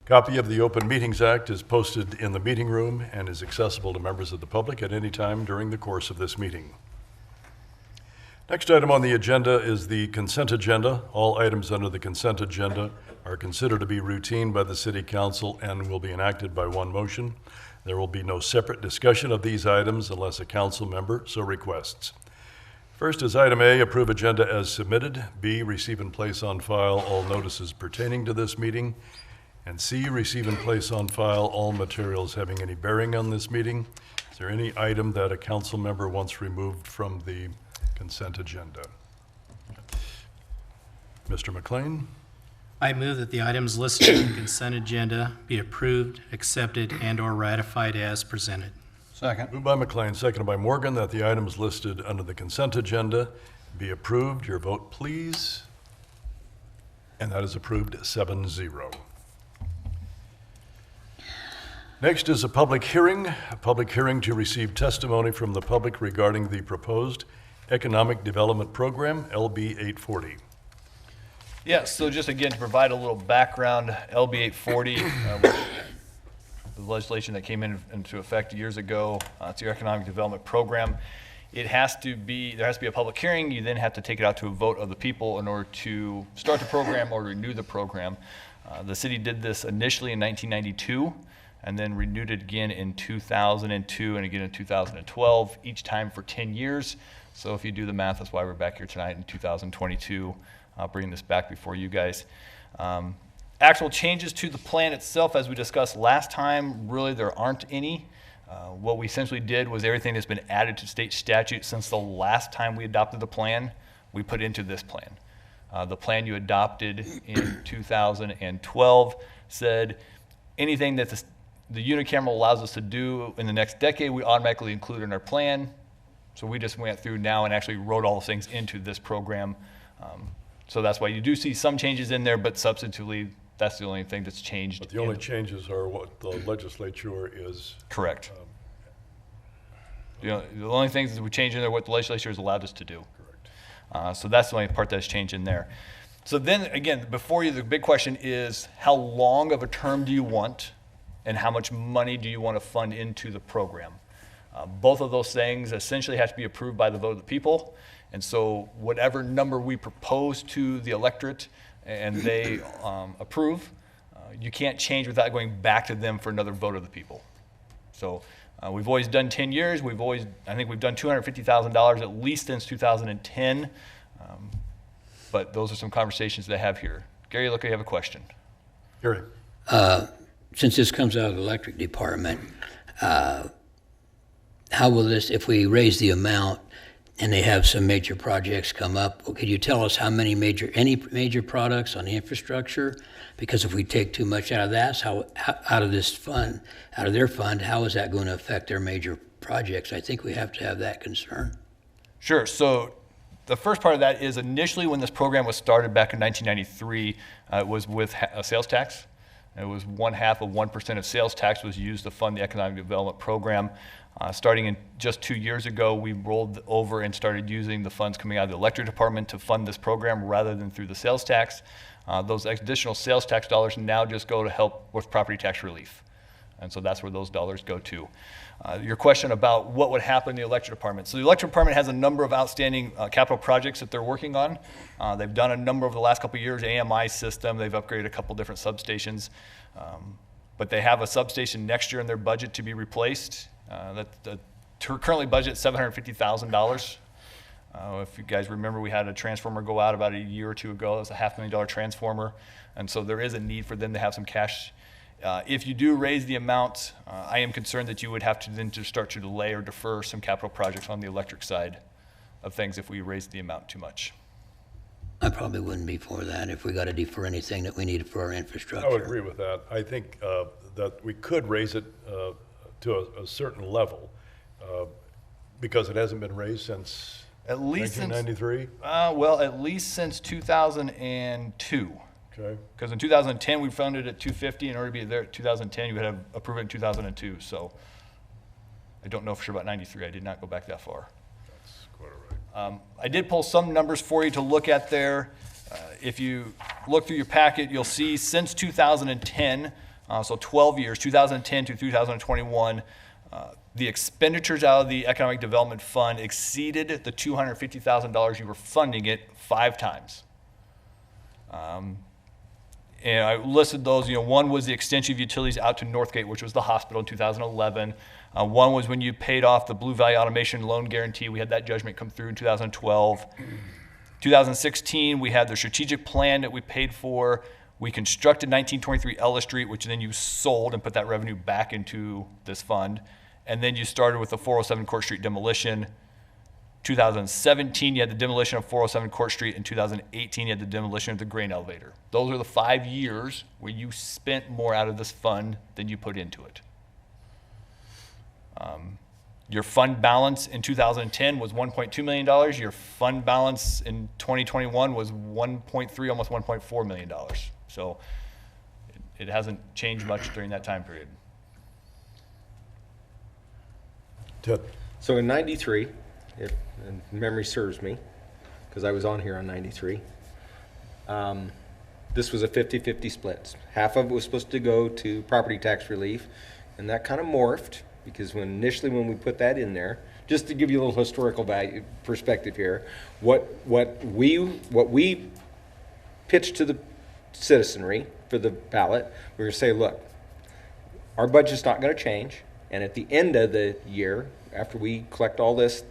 Copy of the Open Meetings Act is posted in the meeting room and is accessible to members of the public at any time during the course of this meeting. Next item on the agenda is the consent agenda. All items under the consent agenda are considered to be routine by the City Council and will be enacted by one motion. There will be no separate discussion of these items unless a council member so requests. First is item A, approve agenda as submitted. B, receive and place on file all notices pertaining to this meeting. And C, receive and place on file all materials having any bearing on this meeting. Is there any item that a council member wants removed from the consent agenda? Mr. McLean? I move that the items listed in the consent agenda be approved, accepted, and/or ratified as presented. Second. Moved by McLean, seconded by Morgan, that the items listed under the consent agenda be approved. Your vote, please. And that is approved 7-0. Next is a public hearing to receive testimony from the public regarding the proposed Economic Development Program, LB 840. Yes, so just again to provide a little background, LB 840, which the legislation that came into effect years ago, it's your Economic Development Program. There has to be a public hearing. You then have to take it out to a vote of the people in order to start the program or renew the program. The city did this initially in 1992 and then renewed it again in 2002 and again in 2012, each time for 10 years. So if you do the math, that's why we're back here tonight in 2022, bringing this back before you guys. Actual changes to the plan itself, as we discussed last time, really there aren't any. What we essentially did was everything that's been added to state statute since the last time we adopted the plan, we put into this plan. The plan you adopted in 2012 said anything that the unicameral allows us to do in the next decade, we automatically include in our plan. So we just went through now and actually wrote all those things into this program. So that's why you do see some changes in there, but substantively, that's the only thing that's changed. But the only changes are what the legislature is. Correct. The only things that we change in there, what the legislature has allowed us to do. Correct. So that's the only part that's changed in there. So then again, before you, the big question is how long of a term do you want and how much money do you want to fund into the program? Both of those things essentially have to be approved by the vote of the people. And so whatever number we propose to the electorate and they approve, you can't change without going back to them for another vote of the people. So we've always done 10 years. I think we've done $250,000 at least since 2010. But those are some conversations that I have here. Gary, look, I have a question. Gary. Since this comes out of the electric department, how will this, if we raise the amount and they have some major projects come up, could you tell us how many any major products on the infrastructure? Because if we take too much out of that, out of their fund, how is that going to affect their major projects? I think we have to have that concern. Sure. So the first part of that is initially when this program was started back in 1993, it was with a sales tax. It was 0.5% of sales tax was used to fund the Economic Development Program. Starting in just 2 years ago, we rolled over and started using the funds coming out of the electric department to fund this program rather than through the sales tax. Those additional sales tax dollars now just go to help with property tax relief. And so that's where those dollars go to. Your question about what would happen in the electric department. So the electric department has a number of outstanding capital projects that they're working on. They've done a number over the last couple of years, AMI system, they've upgraded a couple different substations. But they have a substation next year in their budget to be replaced. Currently budget $750,000. If you guys remember, we had a transformer go out about a year or two ago. It was a $500,000 transformer. And so there is a need for them to have some cash. If you do raise the amount, I am concerned that you would have to then to start to delay or defer some capital projects on the electric side of things if we raise the amount too much. I probably wouldn't be for that if we got to defer anything that we need for our infrastructure. I would agree with that. I think that we could raise it to a certain level because it hasn't been raised since At least 1993? Well, at least since 2002. Okay. Because in 2010 we funded at 250. In order to be there at 2010, you would have approved it in 2002. So I don't know for sure about 93. I did not go back that far. That's quite all right. I did pull some numbers for you to look at there. If you look through your packet, you'll see since 2010, So 12 years, 2010 to 2021, the expenditures out of the Economic Development Fund exceeded the $250,000 you were funding it 5 times. And I listed those, one was the extension of utilities out to Northgate, which was the hospital in 2011. One was when you paid off the Blue Valley Automation loan guarantee. We had that judgment come through in 2012. 2016, we had the strategic plan that we paid for. We constructed 1923 Ellis Street, which then you sold and put that revenue back into this fund. And then you started with the 407 Court Street demolition. 2017, you had the demolition of 407 Court Street. In 2018, you had the demolition of the grain elevator. Those are the 5 years where you spent more out of this fund than you put into it. Your fund balance in 2010 was $1.2 million. Your fund balance in 2021 was 1.3, almost $1.4 million. So it hasn't changed much during that time period. Ted? So in 93, if memory serves me, because I was on here on 93, this was a 50-50 split. Half of it was supposed to go to property tax relief, and that kind of morphed, because initially when we put that in there, just to give you a little historical value perspective here, what we pitched to the citizenry for the ballot, we were going to say, look, our budget's not going to change, and at the end of the year, after we collect all this,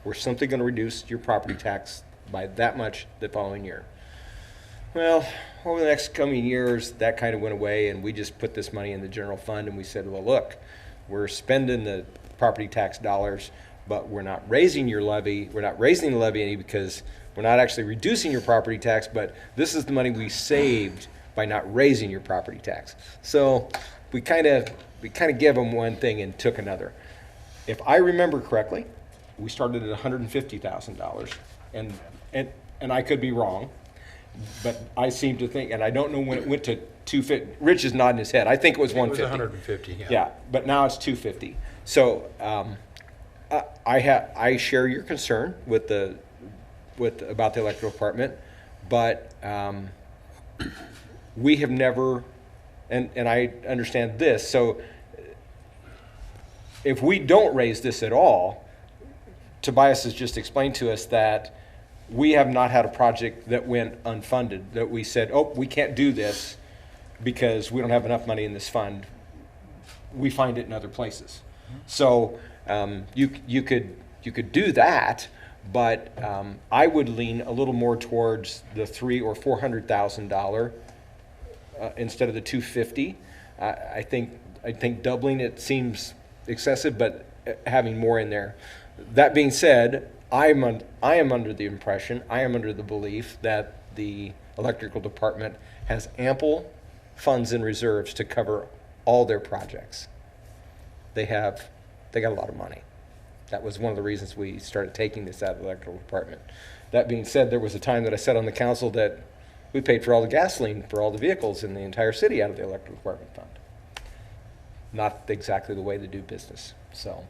we're simply going to reduce your property tax by that much the following year. Well, over the next coming years, that kind of went away, and we just put this money in the general fund, and we said, well, look, we're spending the property tax dollars, but we're not raising your levy. We're not raising the levy any because we're not actually reducing your property tax, but this is the money we saved by not raising your property tax. So we kind of gave them one thing and took another. If I remember correctly, we started at $150,000, and I could be wrong, but I seem to think, and I don't know when it went to 250. Rich is nodding his head. I think it was 150. It was 150, yeah. Yeah, but now it's 250. So I share your concern about the electrical department, but we have never, and I understand this. So if we don't raise this at all, Tobias has just explained to us that we have not had a project that went unfunded, that we said, oh, we can't do this because we don't have enough money in this fund. We find it in other places. So you could do that, but I would lean a little more towards the $300,000 or $400,000 instead of the $250,000. I think doubling it seems excessive, but having more in there. That being said, I am under the impression, I am under the belief that the electrical department has ample funds and reserves to cover all their projects. They got a lot of money. That was one of the reasons we started taking this out of the electrical department. That being said, there was a time that I sat on the council that we paid for all the gasoline for all the vehicles in the entire city out of the electrical department fund. Not exactly the way to do business. So,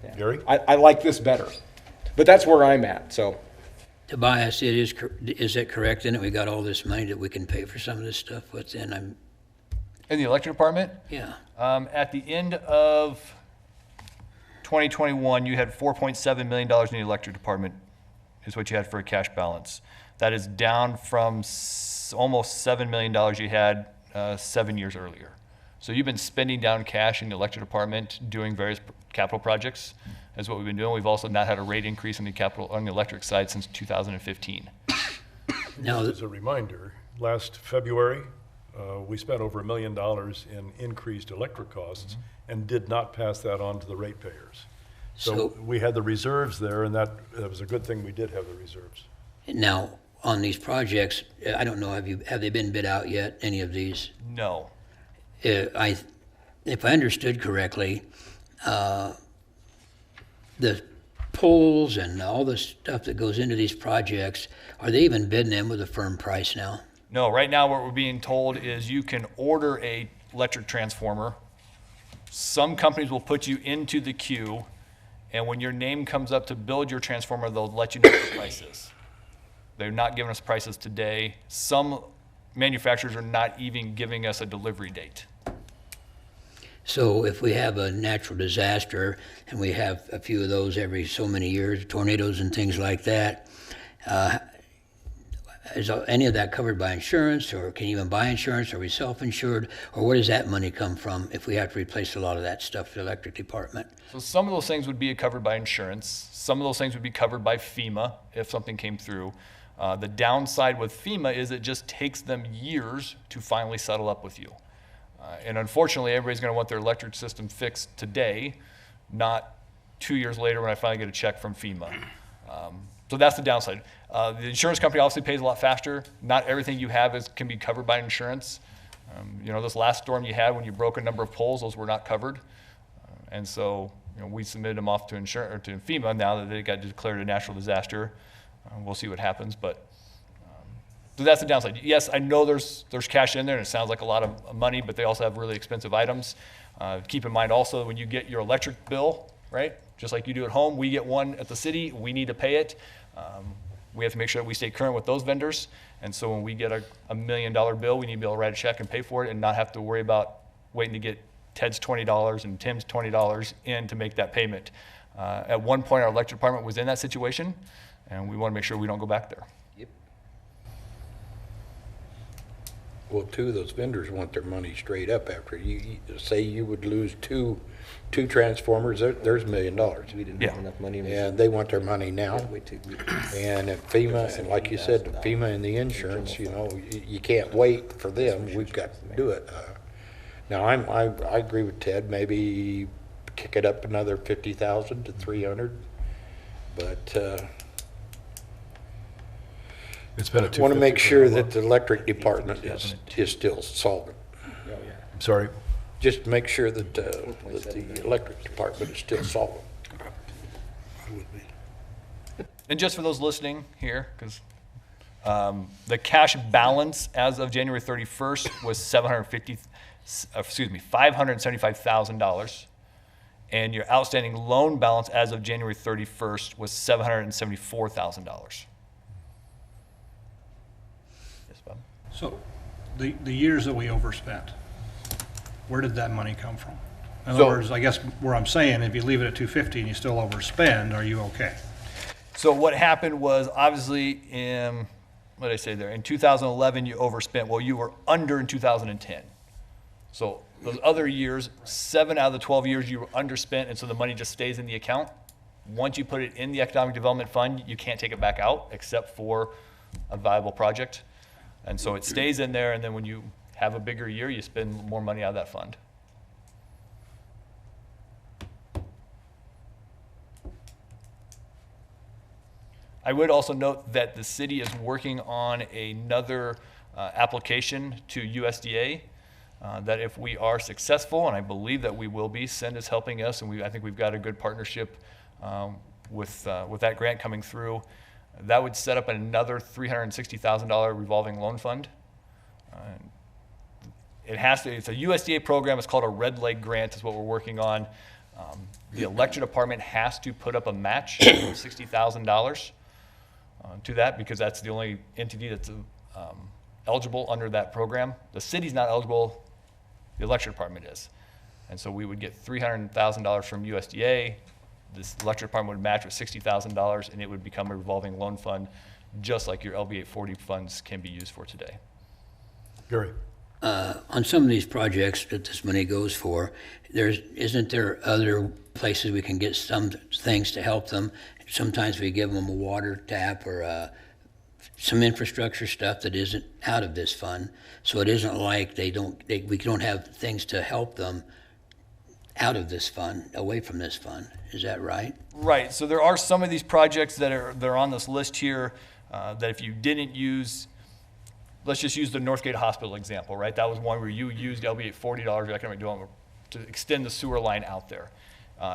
yeah. Gary? I like this better, but that's where I'm at. So, Tobias, is it correct then that we got all this money that we can pay for some of this stuff? What's in? In the electric department, Yeah. at the end of 2021, you had $4.7 million in the electric department is what you had for a cash balance. That is down from almost $7 million you had 7 years earlier. So you've been spending down cash in the electric department doing various capital projects. That's what we've been doing. We've also not had a rate increase on the electric side since 2015. Now, As a reminder, last February, we spent over $1 million in increased electric costs and did not pass that on to the ratepayers. So we had the reserves there, and that was a good thing we did have the reserves. now on these projects, I don't know, have they been bid out yet, any of these? No. If I understood correctly, the poles and all the stuff that goes into these projects, are they even bidding them with a firm price now? No, right now what we're being told is you can order a electric transformer. Some companies will put you into the queue, and when your name comes up to build your transformer, they'll let you know what the price is. They're not giving us prices today. Some manufacturers are not even giving us a delivery date. So if we have a natural disaster, and we have a few of those every so many years, tornadoes and things like that, is any of that covered by insurance, or can you even buy insurance? Are we self-insured, or where does that money come from if we have to replace a lot of that stuff for the electric department? So some of those things would be covered by insurance. Some of those things would be covered by FEMA if something came through. The downside with FEMA is it just takes them years to finally settle up with you. And unfortunately, everybody's going to want their electric system fixed today, not 2 years later when I finally get a check from FEMA. So that's the downside. The insurance company obviously pays a lot faster. Not everything you have can be covered by insurance. This last storm you had when you broke a number of poles, those were not covered. And so we submitted them off to FEMA now that they got declared a natural disaster. We'll see what happens, but so that's the downside. Yes, I know there's cash in there, and it sounds like a lot of money, but they also have really expensive items. Keep in mind also when you get your electric bill, right? Just like you do at home, we get one at the city. We need to pay it. We have to make sure that we stay current with those vendors. And so when we get a $1 million bill, we need to be able to write a check and pay for it and not have to worry about waiting to get Ted's $20 and Tim's $20 in to make that payment. At one point, our electric department was in that situation, and we want to make sure we don't go back there. Yep. Well, too, those vendors want their money straight up after you say you would lose two transformers, there's $1 million. We didn't Yeah. have enough money. And they want their money now. Wait till we- And if FEMA, and like you said, FEMA and the insurance, you can't wait for them. We've got to do it. Now, I agree with Ted, maybe kick it up another 50,000 to 300, but It's been a want to make 250 sure for a that while. the electric department is still solvent. Oh, yeah. Sorry. Just to make sure that the electric department is still solvent. And just for those listening here, because the cash balance as of January 31st was $575,000, and your outstanding loan balance as of January 31st was $774,000. Yes, Bob? So, the years that we overspent, where did that money come from? In So- other words, I guess where I'm saying, if you leave it at 250 and you still overspend, are you okay? So what happened was obviously in, what did I say there? In 2011, you overspent. Well, you were under in 2010. So those other years, 7 out of the 12 years you were underspent, and so the money just stays in the account. Once you put it in the Economic Development Fund, you can't take it back out except for a viable project. And so it stays in there, and then when you have a bigger year, you spend more money out of that fund. I would also note that the city is working on another application to USDA that if we are successful, and I believe that we will be, Send is helping us, and I think we've got a good partnership with that grant coming through. That would set up another $360,000 revolving loan fund. It's a USDA program. It's called a Red Leg Grant is what we're working on. The electric department has to put up a match of $60,000 to that because that's the only entity that's eligible under that program. The city's not eligible, the electric department is. And so we would get $300,000 from USDA. This electric department would match with $60,000 and it would become a revolving loan fund just like your LB 840 funds can be used for today. Gary. On some of these projects that this money goes for, isn't there other places we can get some things to help them? Sometimes we give them a water tap or some infrastructure stuff that isn't out of this fund. So it isn't like we don't have things to help them out of this fund, away from this fund. Is that right? Right. So there are some of these projects that are on this list here that if you didn't use. Let's just use the Northgate Hospital example, right? That was one where you used LB $40 of economic development to extend the sewer line out there.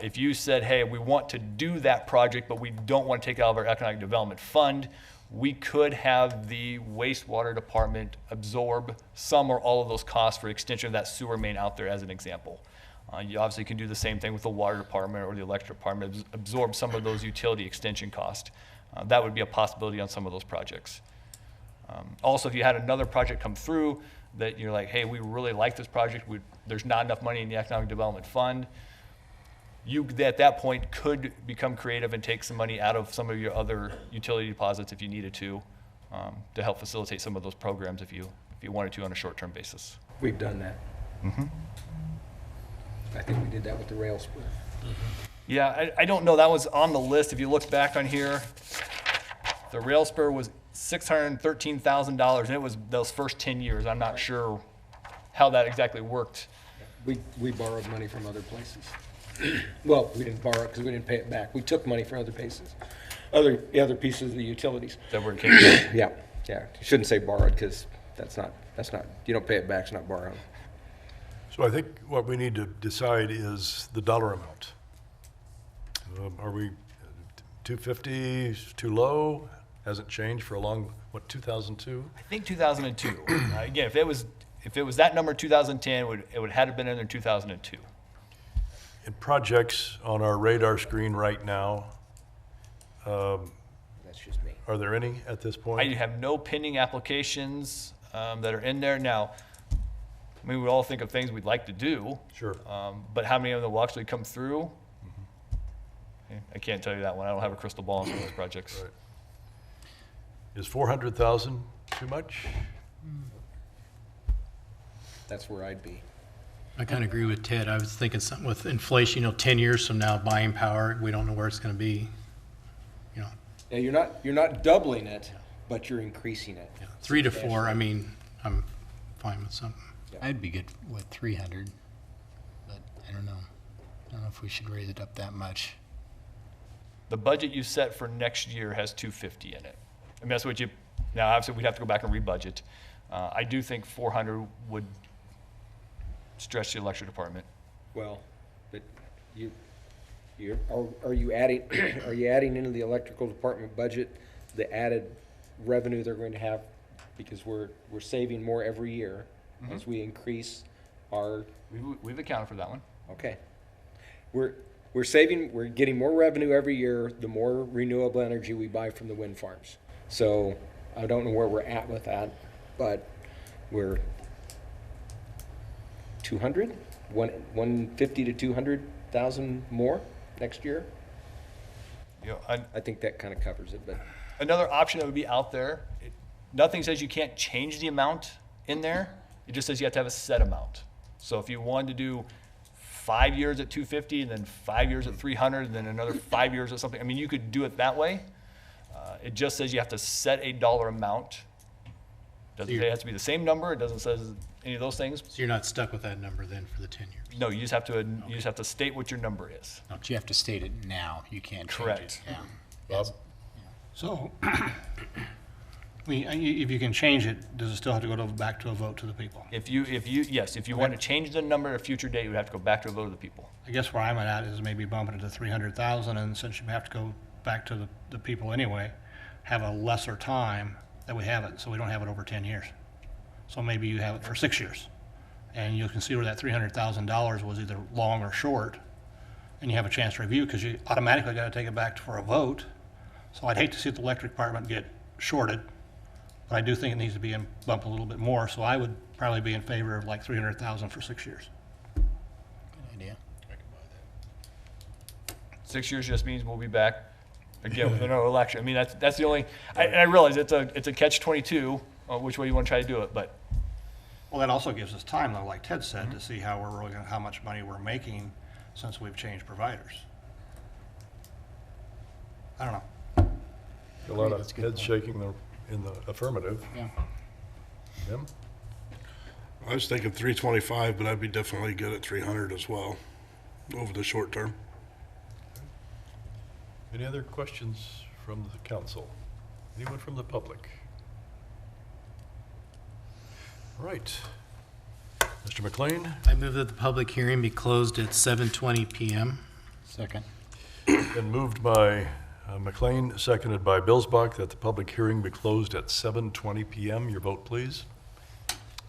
If you said, hey, we want to do that project, but we don't want to take it out of our economic development fund, we could have the wastewater department absorb some or all of those costs for extension of that sewer main out there as an example. You obviously can do the same thing with the water department or the electric department, absorb some of those utility extension costs. That would be a possibility on some of those projects. Also, if you had another project come through that you're like, hey, we really like this project, there's not enough money in the Economic Development Fund, you, at that point, could become creative and take some money out of some of your other utility deposits if you needed to help facilitate some of those programs if you wanted to on a short-term basis. We've done that. I think we did that with the rail split. Yeah, I don't know, that was on the list. If you look back on here, the rail spur was $613,000, and it was those first 10 years. I'm not sure how that exactly worked. We borrowed money from other places. Well, we didn't borrow it because we didn't pay it back. We took money from other places, other pieces of the utilities. That where it came from. Yeah. You shouldn't say borrowed because that's not, you don't pay it back, it's not borrowed. So I think what we need to decide is the dollar amount. Are we 250 is too low? Hasn't changed for a long, 2002? I think 2002. Again, if it was that number 2010, it would have been in there in 2002. In projects on our radar screen right now, That's just me. are there any at this I point? have no pending applications that are in there now. I mean, we all think of things we'd like to do. Sure. But how many of them will actually come through? I can't tell you that one. I don't have a crystal ball on some of those projects. Right. Is 400,000 too much? That's where I'd be. I kind of agree with Ted. I was thinking something with inflation, 10 years from now, buying power, we don't know where it's going to be. Yeah, you're not doubling it, but you're increasing it. 3 to 4, I mean, I'm fine with something. I'd be good with 300, but I don't know. I don't know if we should raise it up that much. The budget you set for next year has 250 in it. I mean, that's what now obviously we'd have to go back and rebudget. I do think 400 would stretch the electric department. Well, but are you adding, are you adding into the electrical department budget the added revenue they're going to have? Because we're saving more every year as we increase our, We've accounted for that one. okay. We're getting more revenue every year, the more renewable energy we buy from the wind farms. So I don't know where we're at with that, but we're 200, 150 to 200,000 more next year. You know, I think that kind of covers it, but another option that would be out there, nothing says you can't change the amount in there. It just says you have to have a set amount. So if you wanted to do 5 years at 250 and then 5 years at 300 and then another 5 years at something, I mean, you could do it that way. It just says you have to set a dollar amount. Doesn't say it has to be the same number. It doesn't say any of those things. So you're not stuck with that number then for the 10 years? No, you just have to state what your number is. But you have to state it now. You can't change Correct. it. Yeah. Bob? So, if you can change it, does it still have to go back to a vote to the people? If you want to change the number at a future date, you would have to go back to a vote of the people. I guess where I'm at is maybe bumping it to 300,000, and since you have to go back to the people anyway, have a lesser time that we have it, so we don't have it over 10 years. So maybe you have it for 6 years, and you can see where that $300,000 was either long or short, and you have a chance to review, because you automatically got to take it back for a vote. So I'd hate to see the electric department get shorted, but I do think it needs to be bumped a little bit more, so I would probably be in favor of like 300,000 for 6 years. Good idea. 6 years just means we'll be back again with another election. I mean, that's the only. I realize it's a catch-22, which way you want to try to do it, but Well, that also gives us time, though, like Ted said, to see how how much money we're making since we've changed providers. I don't know. A lot of heads shaking in the affirmative. Yeah. Jim? I was thinking 325, but I'd be definitely good at 300 as well, over the short term. Any other questions from the council? Anyone from the public? All right. Mr. McLean, I move that the public hearing be closed at 7:20 PM. Second. been moved by McLean, seconded by Billsbach, that the public hearing be closed at 7:20 PM. Your vote, please.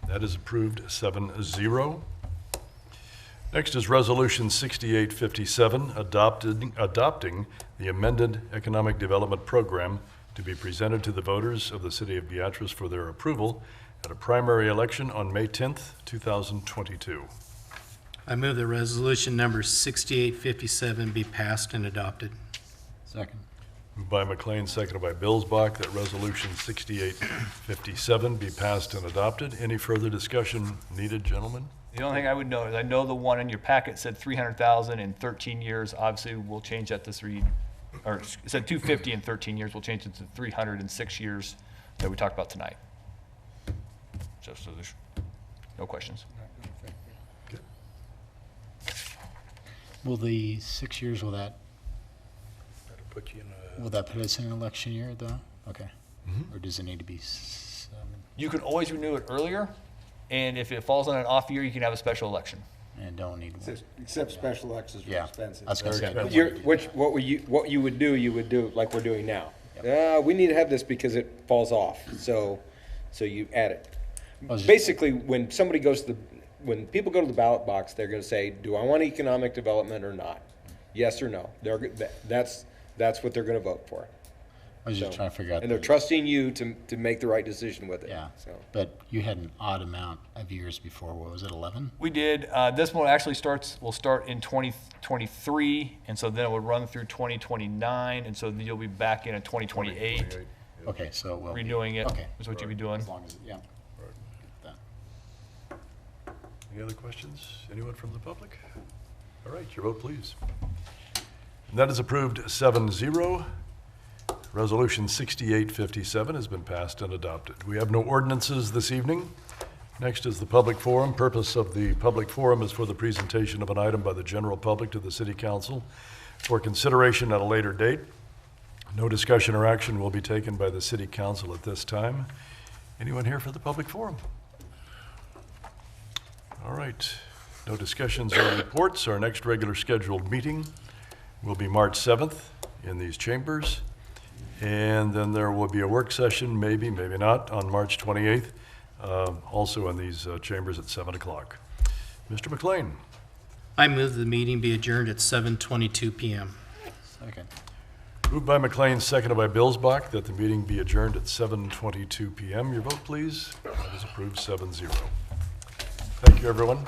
That is approved 7-0. Next is Resolution 6857, adopting the amended Economic Development Program to be presented to the voters of the City of Beatrice for their approval at a primary election on May 10th, 2022. I move that resolution number 6857 be passed and adopted. Second. Moved by McLean, seconded by Billsbach, that resolution 6857 be passed and adopted. Any further discussion needed, gentlemen? The only thing I would note is I know the one in your packet said 300,000 in 13 years. Obviously, we'll change that to it said 250 in 13 years. We'll change it to 300 in 6 years that we talked about tonight. So there's no questions. Will the 6 years, will that Put you in put us in an election year though? Okay. Or does it need to be 7? You can always renew it earlier, and if it falls on an off year, you can have a special election. And don't need one? Except special elections are Yeah. expensive. I was gonna say, Very What you would do like we're doing now. We need to have this because it falls off, so you add it. was just- Basically, when people go to the ballot box, they're gonna say, do I want economic development or not? Yes or no. That's what they're gonna vote for. I was just So- trying to figure out. And they're trusting you to make the right decision with it. Yeah, So, but you had an odd amount of years before. What was it, 11? We did. This one actually will start in 2023, and so then it will run through 2029, and so you'll be back in 2028. Okay, so it will be. Renewing it Okay. is what you'll be doing. As long as, yeah. That. Any other questions? Anyone from the public? All right, your vote, please. And that is approved 7-0. Resolution 6857 has been passed and adopted. We have no ordinances this evening. Next is the public forum. Purpose of the public forum is for the presentation of an item by the general public to the City Council for consideration at a later date. No discussion or action will be taken by the City Council at this time. Anyone here for the public forum? All right, no discussions or reports. Our next regular scheduled meeting will be March 7th in these chambers. And then there will be a work session, maybe not, on March 28th, also in these chambers at 7 o'clock. Mr. McLean. I move the meeting be adjourned at 7:22 PM. Second. Moved by McLean, seconded by Billsbach, that the meeting be adjourned at 7:22 PM. Your vote, please. That is approved 7-0. Thank you, everyone.